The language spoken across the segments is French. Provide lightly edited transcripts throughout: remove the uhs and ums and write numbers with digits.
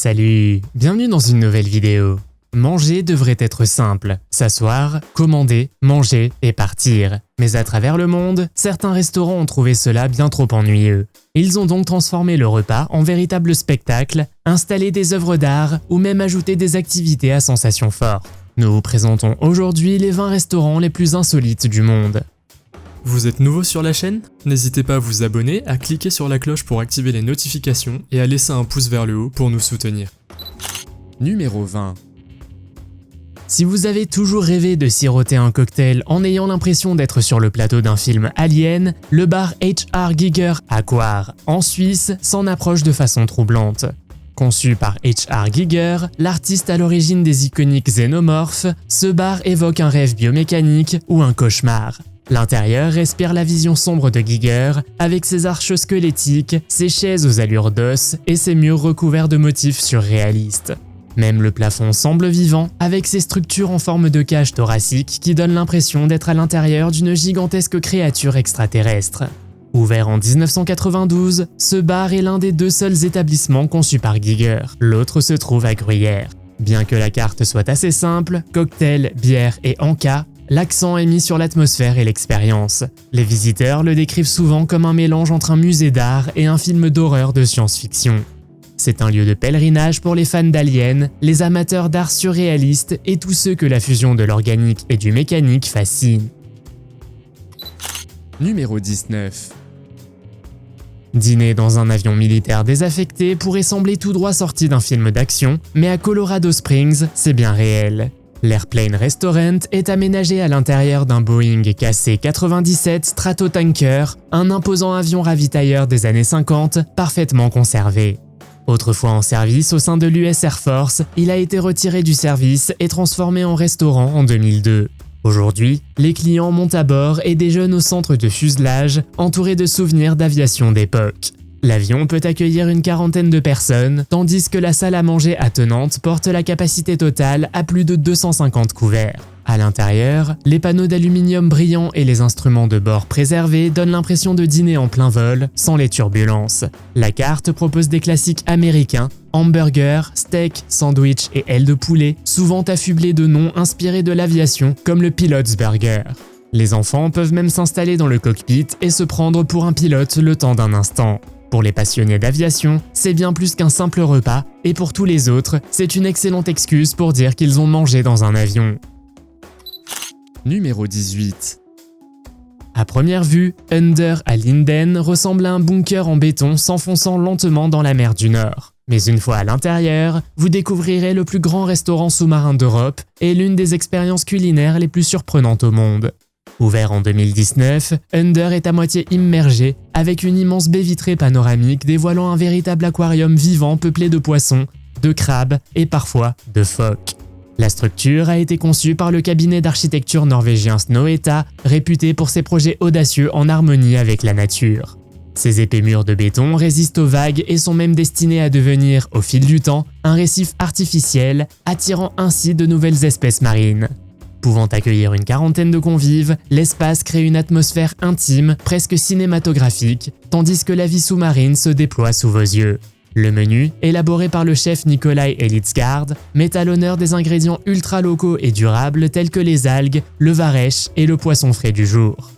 Salut, bienvenue dans une nouvelle vidéo. Manger devrait être simple, s'asseoir, commander, manger et partir. Mais à travers le monde, certains restaurants ont trouvé cela bien trop ennuyeux. Ils ont donc transformé le repas en véritable spectacle, installé des œuvres d'art ou même ajouté des activités à sensations fortes. Nous vous présentons aujourd'hui les 20 restaurants les plus insolites du monde. Vous êtes nouveau sur la chaîne? N'hésitez pas à vous abonner, à cliquer sur la cloche pour activer les notifications et à laisser un pouce vers le haut pour nous soutenir. Numéro 20. Si vous avez toujours rêvé de siroter un cocktail en ayant l'impression d'être sur le plateau d'un film Alien, le bar H.R. Giger à Coire, en Suisse, s'en approche de façon troublante. Conçu par H.R. Giger, l'artiste à l'origine des iconiques xénomorphes, ce bar évoque un rêve biomécanique ou un cauchemar. L'intérieur respire la vision sombre de Giger, avec ses arches squelettiques, ses chaises aux allures d'os et ses murs recouverts de motifs surréalistes. Même le plafond semble vivant, avec ses structures en forme de cage thoracique qui donnent l'impression d'être à l'intérieur d'une gigantesque créature extraterrestre. Ouvert en 1992, ce bar est l'un des deux seuls établissements conçus par Giger. L'autre se trouve à Gruyère. Bien que la carte soit assez simple, cocktail, bière et encas, l'accent est mis sur l'atmosphère et l'expérience. Les visiteurs le décrivent souvent comme un mélange entre un musée d'art et un film d'horreur de science-fiction. C'est un lieu de pèlerinage pour les fans d'Alien, les amateurs d'art surréaliste et tous ceux que la fusion de l'organique et du mécanique fascine. Numéro 19. Dîner dans un avion militaire désaffecté pourrait sembler tout droit sorti d'un film d'action, mais à Colorado Springs, c'est bien réel. L'Airplane Restaurant est aménagé à l'intérieur d'un Boeing KC-97 Stratotanker, un imposant avion ravitailleur des années 50, parfaitement conservé. Autrefois en service au sein de l'US Air Force, il a été retiré du service et transformé en restaurant en 2002. Aujourd'hui, les clients montent à bord et déjeunent au centre de fuselage, entourés de souvenirs d'aviation d'époque. L'avion peut accueillir une quarantaine de personnes, tandis que la salle à manger attenante porte la capacité totale à plus de 250 couverts. À l'intérieur, les panneaux d'aluminium brillants et les instruments de bord préservés donnent l'impression de dîner en plein vol, sans les turbulences. La carte propose des classiques américains, hamburgers, steaks, sandwichs et ailes de poulet, souvent affublés de noms inspirés de l'aviation, comme le Pilot's Burger. Les enfants peuvent même s'installer dans le cockpit et se prendre pour un pilote le temps d'un instant. Pour les passionnés d'aviation, c'est bien plus qu'un simple repas, et pour tous les autres, c'est une excellente excuse pour dire qu'ils ont mangé dans un avion. Numéro 18. À première vue, Under à Linden ressemble à un bunker en béton s'enfonçant lentement dans la mer du Nord. Mais une fois à l'intérieur, vous découvrirez le plus grand restaurant sous-marin d'Europe et l'une des expériences culinaires les plus surprenantes au monde. Ouvert en 2019, Under est à moitié immergé, avec une immense baie vitrée panoramique dévoilant un véritable aquarium vivant peuplé de poissons, de crabes et parfois de phoques. La structure a été conçue par le cabinet d'architecture norvégien Snohetta, réputé pour ses projets audacieux en harmonie avec la nature. Ces épais murs de béton résistent aux vagues et sont même destinés à devenir, au fil du temps, un récif artificiel, attirant ainsi de nouvelles espèces marines. Pouvant accueillir une quarantaine de convives, l'espace crée une atmosphère intime, presque cinématographique, tandis que la vie sous-marine se déploie sous vos yeux. Le menu, élaboré par le chef Nikolai Elitsgaard, met à l'honneur des ingrédients ultra locaux et durables tels que les algues, le varech et le poisson frais du jour.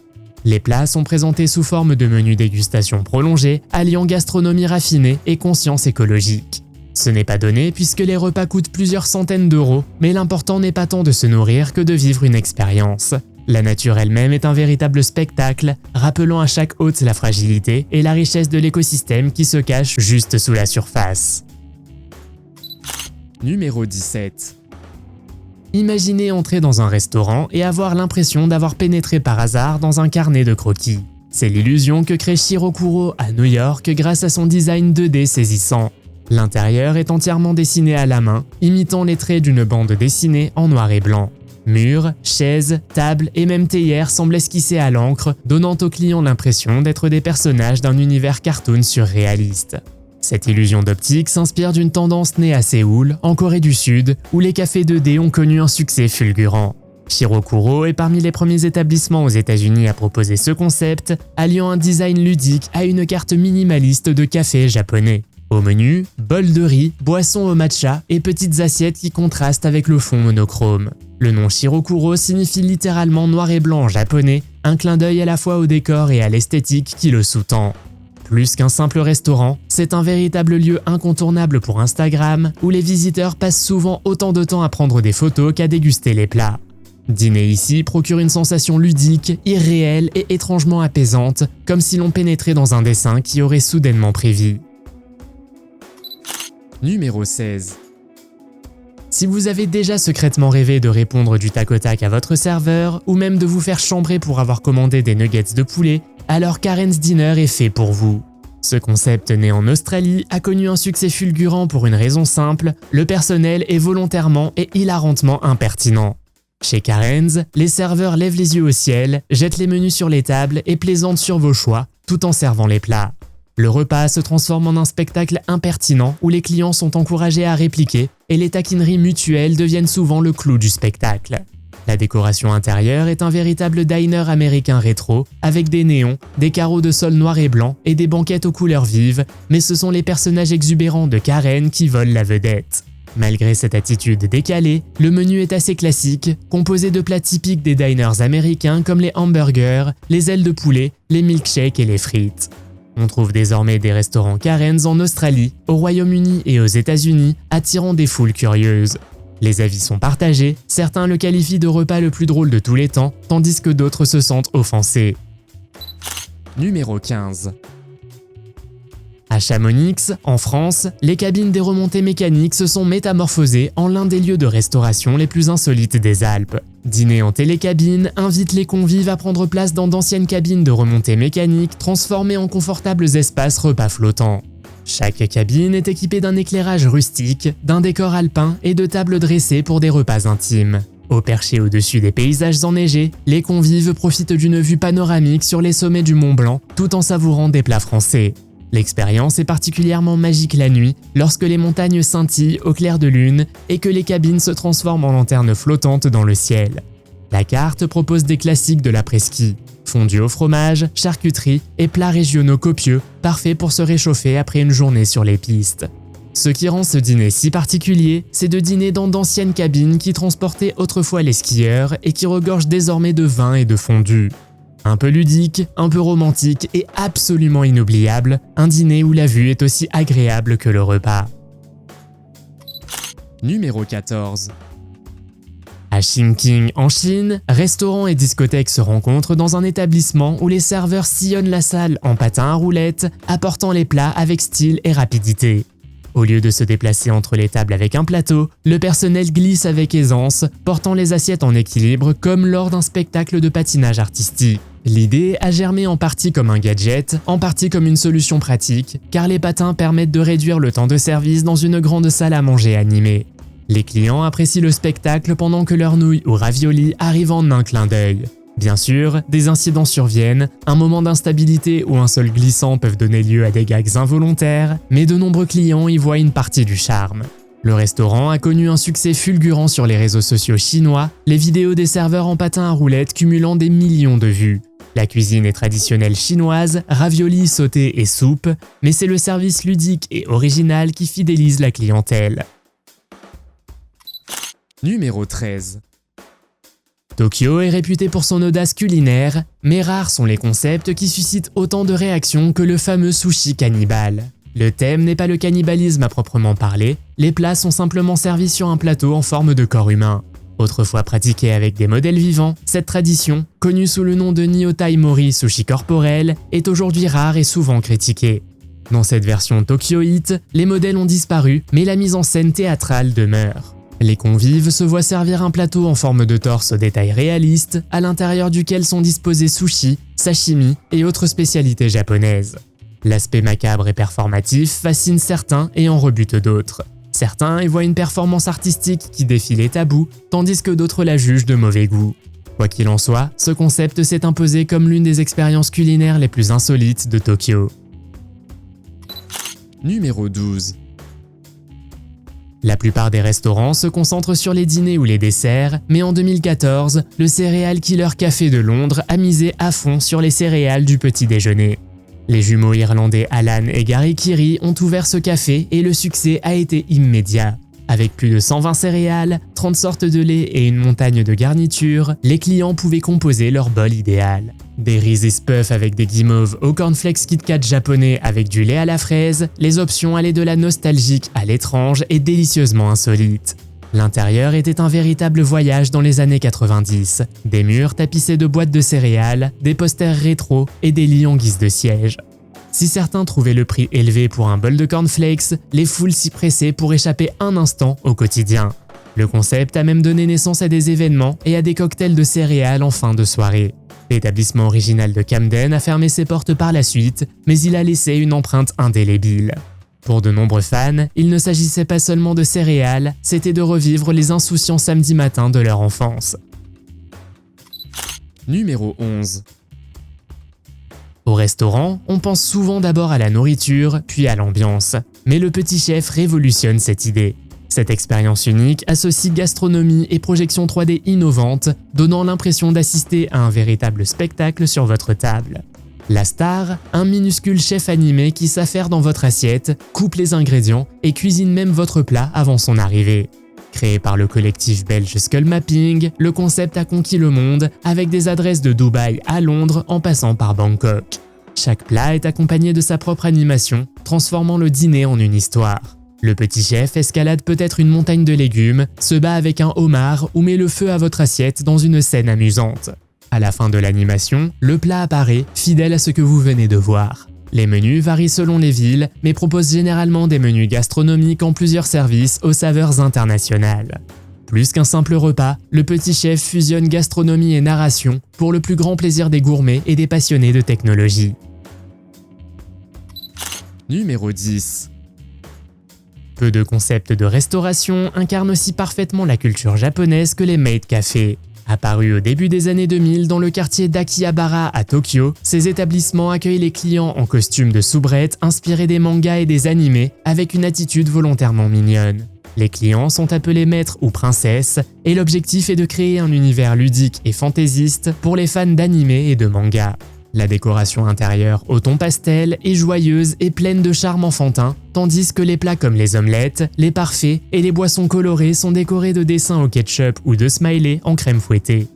Les plats sont présentés sous forme de menus dégustation prolongés, alliant gastronomie raffinée et conscience écologique. Ce n'est pas donné puisque les repas coûtent plusieurs centaines d'euros, mais l'important n'est pas tant de se nourrir que de vivre une expérience. La nature elle-même est un véritable spectacle, rappelant à chaque hôte la fragilité et la richesse de l'écosystème qui se cache juste sous la surface. Numéro 17. Imaginez entrer dans un restaurant et avoir l'impression d'avoir pénétré par hasard dans un carnet de croquis. C'est l'illusion que crée Shirokuro à New York grâce à son design 2D saisissant. L'intérieur est entièrement dessiné à la main, imitant les traits d'une bande dessinée en noir et blanc. Murs, chaises, tables et même théières semblent esquissés à l'encre, donnant aux clients l'impression d'être des personnages d'un univers cartoon surréaliste. Cette illusion d'optique s'inspire d'une tendance née à Séoul, en Corée du Sud, où les cafés 2D ont connu un succès fulgurant. Shirokuro est parmi les premiers établissements aux États-Unis à proposer ce concept, alliant un design ludique à une carte minimaliste de café japonais. Au menu, bol de riz, boisson au matcha et petites assiettes qui contrastent avec le fond monochrome. Le nom Shirokuro signifie littéralement noir et blanc en japonais, un clin d'œil à la fois au décor et à l'esthétique qui le sous-tend. Plus qu'un simple restaurant, c'est un véritable lieu incontournable pour Instagram où les visiteurs passent souvent autant de temps à prendre des photos qu'à déguster les plats. Dîner ici procure une sensation ludique, irréelle et étrangement apaisante, comme si l'on pénétrait dans un dessin qui aurait soudainement pris vie. Numéro 16. Si vous avez déjà secrètement rêvé de répondre du tac au tac à votre serveur, ou même de vous faire chambrer pour avoir commandé des nuggets de poulet, alors Karen's Dinner est fait pour vous. Ce concept né en Australie a connu un succès fulgurant pour une raison simple, le personnel est volontairement et hilarantement impertinent. Chez Karen's, les serveurs lèvent les yeux au ciel, jettent les menus sur les tables et plaisantent sur vos choix, tout en servant les plats. Le repas se transforme en un spectacle impertinent où les clients sont encouragés à répliquer et les taquineries mutuelles deviennent souvent le clou du spectacle. La décoration intérieure est un véritable diner américain rétro, avec des néons, des carreaux de sol noir et blanc et des banquettes aux couleurs vives, mais ce sont les personnages exubérants de Karen qui volent la vedette. Malgré cette attitude décalée, le menu est assez classique, composé de plats typiques des diners américains comme les hamburgers, les ailes de poulet, les milkshakes et les frites. On trouve désormais des restaurants Karen's en Australie, au Royaume-Uni et aux États-Unis, attirant des foules curieuses. Les avis sont partagés, certains le qualifient de repas le plus drôle de tous les temps, tandis que d'autres se sentent offensés. Numéro 15. À Chamonix, en France, les cabines des remontées mécaniques se sont métamorphosées en l'un des lieux de restauration les plus insolites des Alpes. Dîner en télécabine invite les convives à prendre place dans d'anciennes cabines de remontées mécaniques transformées en confortables espaces repas flottants. Chaque cabine est équipée d'un éclairage rustique, d'un décor alpin et de tables dressées pour des repas intimes. Au perché au-dessus des paysages enneigés, les convives profitent d'une vue panoramique sur les sommets du Mont Blanc tout en savourant des plats français. L'expérience est particulièrement magique la nuit, lorsque les montagnes scintillent au clair de lune et que les cabines se transforment en lanternes flottantes dans le ciel. La carte propose des classiques de l'après-ski, fondue au fromage, charcuterie et plats régionaux copieux, parfaits pour se réchauffer après une journée sur les pistes. Ce qui rend ce dîner si particulier, c'est de dîner dans d'anciennes cabines qui transportaient autrefois les skieurs et qui regorgent désormais de vin et de fondue. Un peu ludique, un peu romantique et absolument inoubliable, un dîner où la vue est aussi agréable que le repas. Numéro 14. À Chingqing, en Chine, restaurants et discothèques se rencontrent dans un établissement où les serveurs sillonnent la salle en patins à roulettes, apportant les plats avec style et rapidité. Au lieu de se déplacer entre les tables avec un plateau, le personnel glisse avec aisance, portant les assiettes en équilibre comme lors d'un spectacle de patinage artistique. L'idée a germé en partie comme un gadget, en partie comme une solution pratique, car les patins permettent de réduire le temps de service dans une grande salle à manger animée. Les clients apprécient le spectacle pendant que leurs nouilles ou raviolis arrivent en un clin d'œil. Bien sûr, des incidents surviennent, un moment d'instabilité ou un sol glissant peuvent donner lieu à des gags involontaires, mais de nombreux clients y voient une partie du charme. Le restaurant a connu un succès fulgurant sur les réseaux sociaux chinois, les vidéos des serveurs en patins à roulettes cumulant des millions de vues. La cuisine est traditionnelle chinoise, raviolis, sautés et soupe, mais c'est le service ludique et original qui fidélise la clientèle. Numéro 13. Tokyo est réputé pour son audace culinaire, mais rares sont les concepts qui suscitent autant de réactions que le fameux sushi cannibale. Le thème n'est pas le cannibalisme à proprement parler, les plats sont simplement servis sur un plateau en forme de corps humain. Autrefois pratiquée avec des modèles vivants, cette tradition, connue sous le nom de Nyotai Mori sushi corporel, est aujourd'hui rare et souvent critiquée. Dans cette version Tokyo Heat, les modèles ont disparu, mais la mise en scène théâtrale demeure. Les convives se voient servir un plateau en forme de torse au détail réaliste, à l'intérieur duquel sont disposés sushi, sashimi et autres spécialités japonaises. L'aspect macabre et performatif fascine certains et en rebute d'autres. Certains y voient une performance artistique qui défie les tabous, tandis que d'autres la jugent de mauvais goût. Quoi qu'il en soit, ce concept s'est imposé comme l'une des expériences culinaires les plus insolites de Tokyo. Numéro 12. La plupart des restaurants se concentrent sur les dîners ou les desserts, mais en 2014, le Cereal Killer Café de Londres a misé à fond sur les céréales du petit déjeuner. Les jumeaux irlandais Alan et Gary Keary ont ouvert ce café et le succès a été immédiat. Avec plus de 120 céréales, 30 sortes de lait et une montagne de garnitures, les clients pouvaient composer leur bol idéal. Des Reese's Puffs avec des guimauves aux cornflakes Kit Kat japonais avec du lait à la fraise, les options allaient de la nostalgique à l'étrange et délicieusement insolite. L'intérieur était un véritable voyage dans les années 90, des murs tapissés de boîtes de céréales, des posters rétro et des lits en guise de siège. Si certains trouvaient le prix élevé pour un bol de cornflakes, les foules s'y pressaient pour échapper un instant au quotidien. Le concept a même donné naissance à des événements et à des cocktails de céréales en fin de soirée. L'établissement original de Camden a fermé ses portes par la suite, mais il a laissé une empreinte indélébile. Pour de nombreux fans, il ne s'agissait pas seulement de céréales, c'était de revivre les insouciants samedis matins de leur enfance. Numéro 11. Au restaurant, on pense souvent d'abord à la nourriture, puis à l'ambiance. Mais le Petit Chef révolutionne cette idée. Cette expérience unique associe gastronomie et projection 3D innovante, donnant l'impression d'assister à un véritable spectacle sur votre table. La star, un minuscule chef animé qui s'affaire dans votre assiette, coupe les ingrédients et cuisine même votre plat avant son arrivée. Créé par le collectif belge Skull Mapping, le concept a conquis le monde avec des adresses de Dubaï à Londres en passant par Bangkok. Chaque plat est accompagné de sa propre animation, transformant le dîner en une histoire. Le Petit Chef escalade peut-être une montagne de légumes, se bat avec un homard ou met le feu à votre assiette dans une scène amusante. À la fin de l'animation, le plat apparaît, fidèle à ce que vous venez de voir. Les menus varient selon les villes, mais proposent généralement des menus gastronomiques en plusieurs services aux saveurs internationales. Plus qu'un simple repas, le Petit Chef fusionne gastronomie et narration pour le plus grand plaisir des gourmets et des passionnés de technologie. Numéro 10. Peu de concepts de restauration incarnent aussi parfaitement la culture japonaise que les maid cafés. Apparus au début des années 2000 dans le quartier d'Akihabara à Tokyo, ces établissements accueillent les clients en costume de soubrette inspirés des mangas et des animés avec une attitude volontairement mignonne. Les clients sont appelés maîtres ou princesses et l'objectif est de créer un univers ludique et fantaisiste pour les fans d'animés et de mangas. La décoration intérieure au ton pastel est joyeuse et pleine de charme enfantin, tandis que les plats comme les omelettes, les parfaits et les boissons colorées sont décorés de dessins au ketchup ou de smileys en crème fouettée.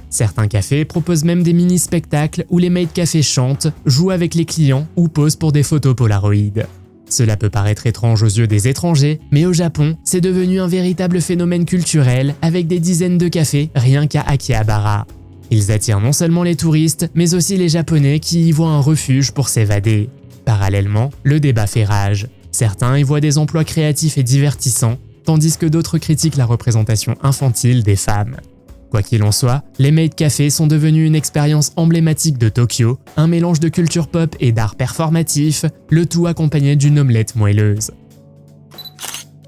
Certains cafés proposent même des mini-spectacles où les maid cafés chantent, jouent avec les clients ou posent pour des photos Polaroid. Cela peut paraître étrange aux yeux des étrangers, mais au Japon, c'est devenu un véritable phénomène culturel avec des dizaines de cafés rien qu'à Akihabara. Ils attirent non seulement les touristes, mais aussi les Japonais qui y voient un refuge pour s'évader. Parallèlement, le débat fait rage. Certains y voient des emplois créatifs et divertissants, tandis que d'autres critiquent la représentation infantile des femmes. Quoi qu'il en soit, les maid cafés sont devenus une expérience emblématique de Tokyo, un mélange de culture pop et d'art performatif, le tout accompagné d'une omelette moelleuse.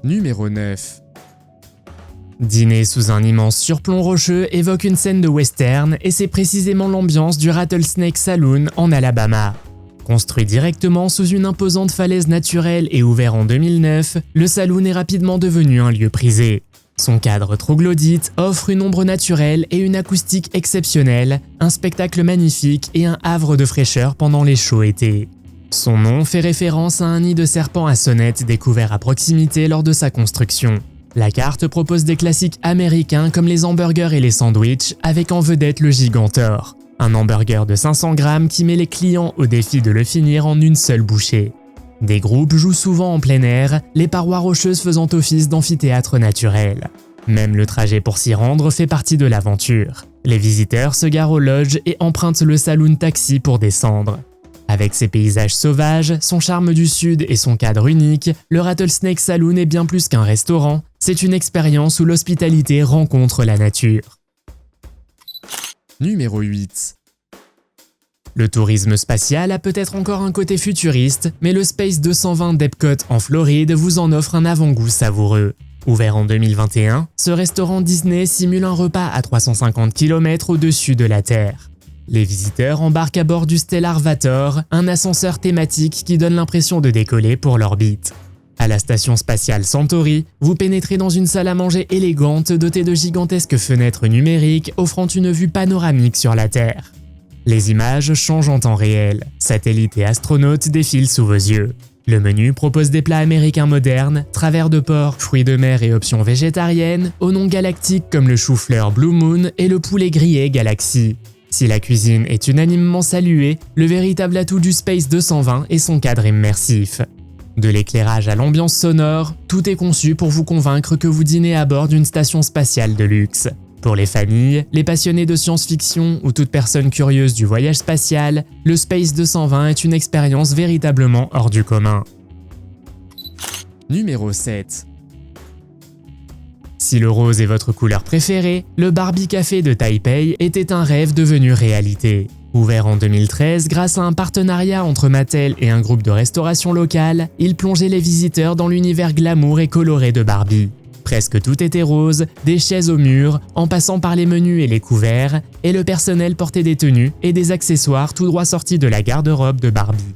Numéro 9. Dîner sous un immense surplomb rocheux évoque une scène de western et c'est précisément l'ambiance du Rattlesnake Saloon en Alabama. Construit directement sous une imposante falaise naturelle et ouvert en 2009, le saloon est rapidement devenu un lieu prisé. Son cadre troglodyte offre une ombre naturelle et une acoustique exceptionnelle, un spectacle magnifique et un havre de fraîcheur pendant les chauds étés. Son nom fait référence à un nid de serpents à sonnettes découvert à proximité lors de sa construction. La carte propose des classiques américains comme les hamburgers et les sandwichs, avec en vedette le Gigantor, un hamburger de 500 grammes qui met les clients au défi de le finir en une seule bouchée. Des groupes jouent souvent en plein air, les parois rocheuses faisant office d'amphithéâtre naturel. Même le trajet pour s'y rendre fait partie de l'aventure. Les visiteurs se garent aux lodges et empruntent le saloon taxi pour descendre. Avec ses paysages sauvages, son charme du sud et son cadre unique, le Rattlesnake Saloon est bien plus qu'un restaurant, c'est une expérience où l'hospitalité rencontre la nature. Numéro 8. Le tourisme spatial a peut-être encore un côté futuriste, mais le Space 220 d'Epcot en Floride vous en offre un avant-goût savoureux. Ouvert en 2021, ce restaurant Disney simule un repas à 350 km au-dessus de la Terre. Les visiteurs embarquent à bord du Stellar Vator, un ascenseur thématique qui donne l'impression de décoller pour l'orbite. À la station spatiale Centauri, vous pénétrez dans une salle à manger élégante dotée de gigantesques fenêtres numériques offrant une vue panoramique sur la Terre. Les images changent en temps réel. Satellites et astronautes défilent sous vos yeux. Le menu propose des plats américains modernes, travers de porc, fruits de mer et options végétariennes, aux noms galactiques comme le chou-fleur Blue Moon et le poulet grillé Galaxy. Si la cuisine est unanimement saluée, le véritable atout du Space 220 est son cadre immersif. De l'éclairage à l'ambiance sonore, tout est conçu pour vous convaincre que vous dînez à bord d'une station spatiale de luxe. Pour les familles, les passionnés de science-fiction ou toute personne curieuse du voyage spatial, le Space 220 est une expérience véritablement hors du commun. Numéro 7. Si le rose est votre couleur préférée, le Barbie Café de Taipei était un rêve devenu réalité. Ouvert en 2013 grâce à un partenariat entre Mattel et un groupe de restauration locale, il plongeait les visiteurs dans l'univers glamour et coloré de Barbie. Presque tout était rose, des chaises au mur, en passant par les menus et les couverts, et le personnel portait des tenues et des accessoires tout droit sortis de la garde-robe de Barbie.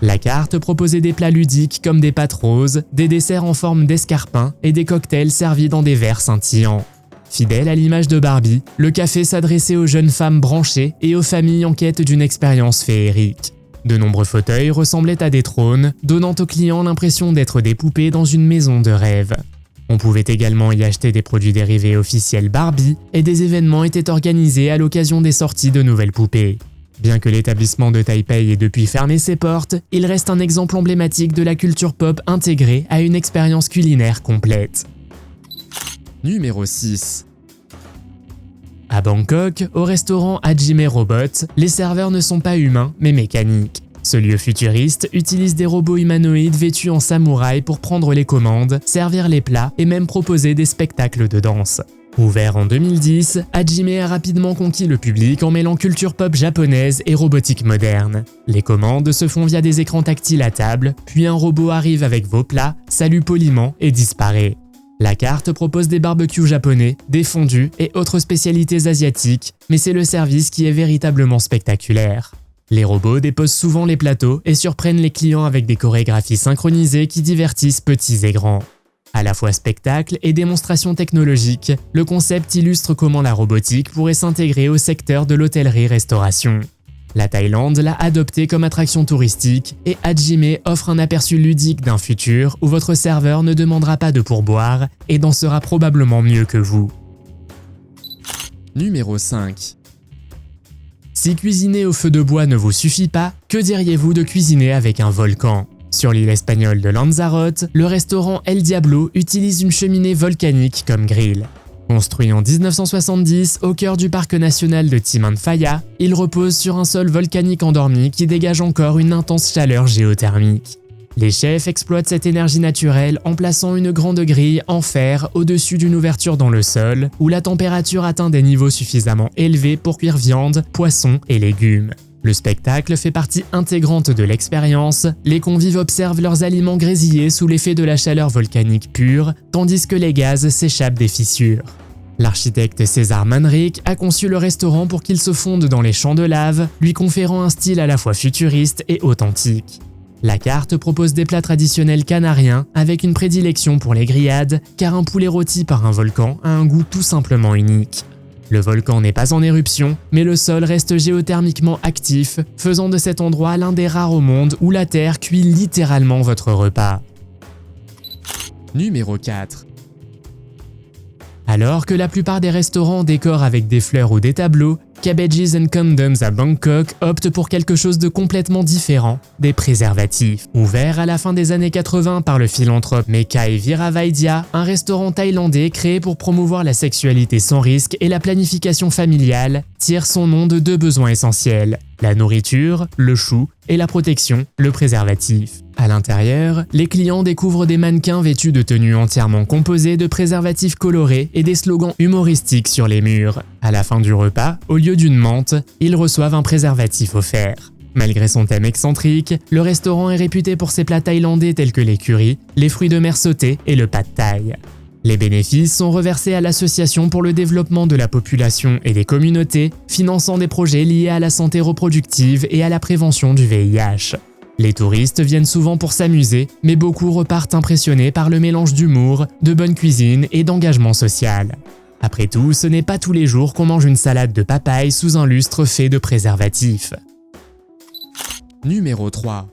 La carte proposait des plats ludiques comme des pâtes roses, des desserts en forme d'escarpins et des cocktails servis dans des verres scintillants. Fidèle à l'image de Barbie, le café s'adressait aux jeunes femmes branchées et aux familles en quête d'une expérience féerique. De nombreux fauteuils ressemblaient à des trônes, donnant aux clients l'impression d'être des poupées dans une maison de rêve. On pouvait également y acheter des produits dérivés officiels Barbie et des événements étaient organisés à l'occasion des sorties de nouvelles poupées. Bien que l'établissement de Taipei ait depuis fermé ses portes, il reste un exemple emblématique de la culture pop intégrée à une expérience culinaire complète. Numéro 6. À Bangkok, au restaurant Hajime Robot, les serveurs ne sont pas humains mais mécaniques. Ce lieu futuriste utilise des robots humanoïdes vêtus en samouraï pour prendre les commandes, servir les plats et même proposer des spectacles de danse. Ouvert en 2010, Hajime a rapidement conquis le public en mêlant culture pop japonaise et robotique moderne. Les commandes se font via des écrans tactiles à table, puis un robot arrive avec vos plats, salue poliment et disparaît. La carte propose des barbecues japonais, des fondus et autres spécialités asiatiques, mais c'est le service qui est véritablement spectaculaire. Les robots déposent souvent les plateaux et surprennent les clients avec des chorégraphies synchronisées qui divertissent petits et grands. À la fois spectacle et démonstration technologique, le concept illustre comment la robotique pourrait s'intégrer au secteur de l'hôtellerie-restauration. La Thaïlande l'a adopté comme attraction touristique et Hajime offre un aperçu ludique d'un futur où votre serveur ne demandera pas de pourboire et dansera probablement mieux que vous. Numéro 5. Si cuisiner au feu de bois ne vous suffit pas, que diriez-vous de cuisiner avec un volcan ? Sur l'île espagnole de Lanzarote, le restaurant El Diablo utilise une cheminée volcanique comme grill. Construit en 1970 au cœur du parc national de Timanfaya, il repose sur un sol volcanique endormi qui dégage encore une intense chaleur géothermique. Les chefs exploitent cette énergie naturelle en plaçant une grande grille en fer au-dessus d'une ouverture dans le sol, où la température atteint des niveaux suffisamment élevés pour cuire viande, poissons et légumes. Le spectacle fait partie intégrante de l'expérience, les convives observent leurs aliments grésiller sous l'effet de la chaleur volcanique pure, tandis que les gaz s'échappent des fissures. L'architecte César Manrique a conçu le restaurant pour qu'il se fonde dans les champs de lave, lui conférant un style à la fois futuriste et authentique. La carte propose des plats traditionnels canariens avec une prédilection pour les grillades, car un poulet rôti par un volcan a un goût tout simplement unique. Le volcan n'est pas en éruption, mais le sol reste géothermiquement actif, faisant de cet endroit l'un des rares au monde où la terre cuit littéralement votre repas. Numéro 4. Alors que la plupart des restaurants décorent avec des fleurs ou des tableaux, Cabbages & Condoms à Bangkok opte pour quelque chose de complètement différent, des préservatifs. Ouvert à la fin des années 80 par le philanthrope Mekai Viravaidya, un restaurant thaïlandais créé pour promouvoir la sexualité sans risque et la planification familiale, tire son nom de deux besoins essentiels, la nourriture, le chou, et la protection, le préservatif. À l'intérieur, les clients découvrent des mannequins vêtus de tenues entièrement composées de préservatifs colorés et des slogans humoristiques sur les murs. À la fin du repas, au lieu d'une menthe, ils reçoivent un préservatif offert. Malgré son thème excentrique, le restaurant est réputé pour ses plats thaïlandais tels que les currys, les fruits de mer sautés et le pad thaï. Les bénéfices sont reversés à l'Association pour le développement de la population et des communautés, finançant des projets liés à la santé reproductive et à la prévention du VIH. Les touristes viennent souvent pour s'amuser, mais beaucoup repartent impressionnés par le mélange d'humour, de bonne cuisine et d'engagement social. Après tout, ce n'est pas tous les jours qu'on mange une salade de papaye sous un lustre fait de préservatifs. Numéro 3.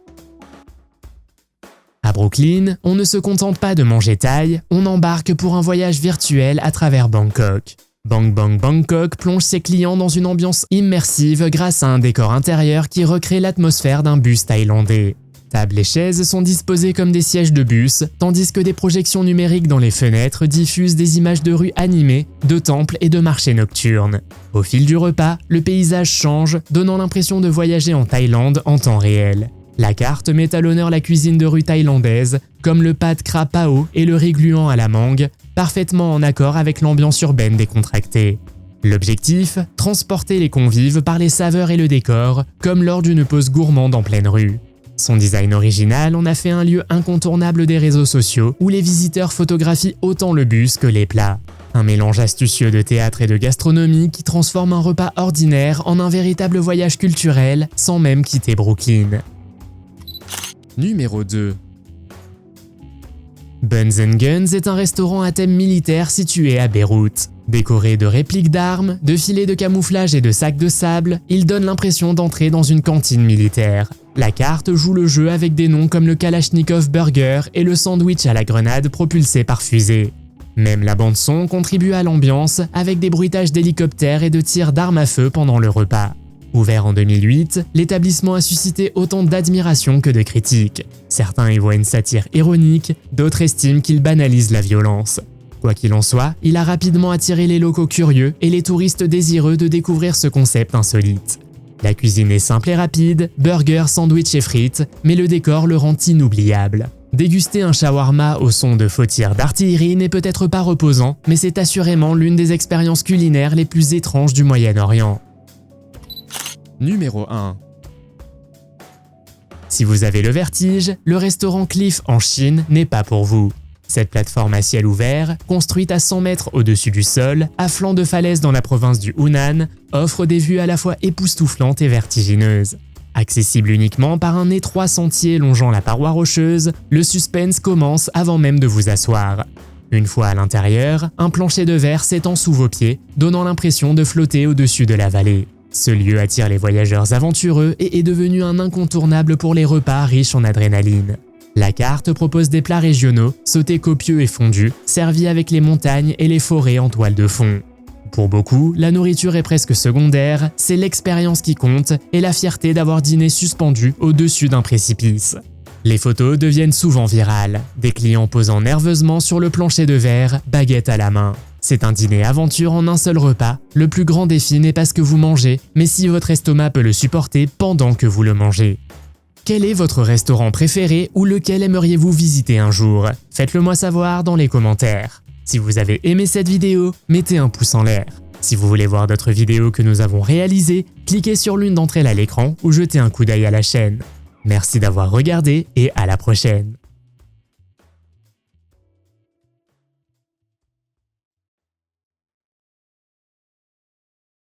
À Brooklyn, on ne se contente pas de manger thaï, on embarque pour un voyage virtuel à travers Bangkok. Bang Bang Bangkok plonge ses clients dans une ambiance immersive grâce à un décor intérieur qui recrée l'atmosphère d'un bus thaïlandais. Tables et chaises sont disposées comme des sièges de bus, tandis que des projections numériques dans les fenêtres diffusent des images de rues animées, de temples et de marchés nocturnes. Au fil du repas, le paysage change, donnant l'impression de voyager en Thaïlande en temps réel. La carte met à l'honneur la cuisine de rue thaïlandaise, comme le pad kra pao et le riz gluant à la mangue, parfaitement en accord avec l'ambiance urbaine décontractée. L'objectif, transporter les convives par les saveurs et le décor, comme lors d'une pause gourmande en pleine rue. Son design original en a fait un lieu incontournable des réseaux sociaux où les visiteurs photographient autant le bus que les plats. Un mélange astucieux de théâtre et de gastronomie qui transforme un repas ordinaire en un véritable voyage culturel sans même quitter Brooklyn. Numéro 2. Buns & Guns est un restaurant à thème militaire situé à Beyrouth. Décoré de répliques d'armes, de filets de camouflage et de sacs de sable, il donne l'impression d'entrer dans une cantine militaire. La carte joue le jeu avec des noms comme le Kalachnikov Burger et le sandwich à la grenade propulsé par fusée. Même la bande-son contribue à l'ambiance avec des bruitages d'hélicoptères et de tirs d'armes à feu pendant le repas. Ouvert en 2008, l'établissement a suscité autant d'admiration que de critiques. Certains y voient une satire ironique, d'autres estiment qu'il banalise la violence. Quoi qu'il en soit, il a rapidement attiré les locaux curieux et les touristes désireux de découvrir ce concept insolite. La cuisine est simple et rapide, burger, sandwich et frites, mais le décor le rend inoubliable. Déguster un shawarma au son de faux tirs d'artillerie n'est peut-être pas reposant, mais c'est assurément l'une des expériences culinaires les plus étranges du Moyen-Orient. Numéro 1. Si vous avez le vertige, le restaurant Cliff en Chine n'est pas pour vous. Cette plateforme à ciel ouvert, construite à 100 mètres au-dessus du sol, à flanc de falaise dans la province du Hunan, offre des vues à la fois époustouflantes et vertigineuses. Accessible uniquement par un étroit sentier longeant la paroi rocheuse, le suspense commence avant même de vous asseoir. Une fois à l'intérieur, un plancher de verre s'étend sous vos pieds, donnant l'impression de flotter au-dessus de la vallée. Ce lieu attire les voyageurs aventureux et est devenu un incontournable pour les repas riches en adrénaline. La carte propose des plats régionaux, sautés copieux et fondus, servis avec les montagnes et les forêts en toile de fond. Pour beaucoup, la nourriture est presque secondaire, c'est l'expérience qui compte et la fierté d'avoir dîné suspendu au-dessus d'un précipice. Les photos deviennent souvent virales, des clients posant nerveusement sur le plancher de verre, baguette à la main. C'est un dîner aventure en un seul repas. Le plus grand défi n'est pas ce que vous mangez, mais si votre estomac peut le supporter pendant que vous le mangez. Quel est votre restaurant préféré ou lequel aimeriez-vous visiter un jour? Faites-le moi savoir dans les commentaires. Si vous avez aimé cette vidéo, mettez un pouce en l'air. Si vous voulez voir d'autres vidéos que nous avons réalisées, cliquez sur l'une d'entre elles à l'écran ou jetez un coup d'œil à la chaîne. Merci d'avoir regardé et à la prochaine.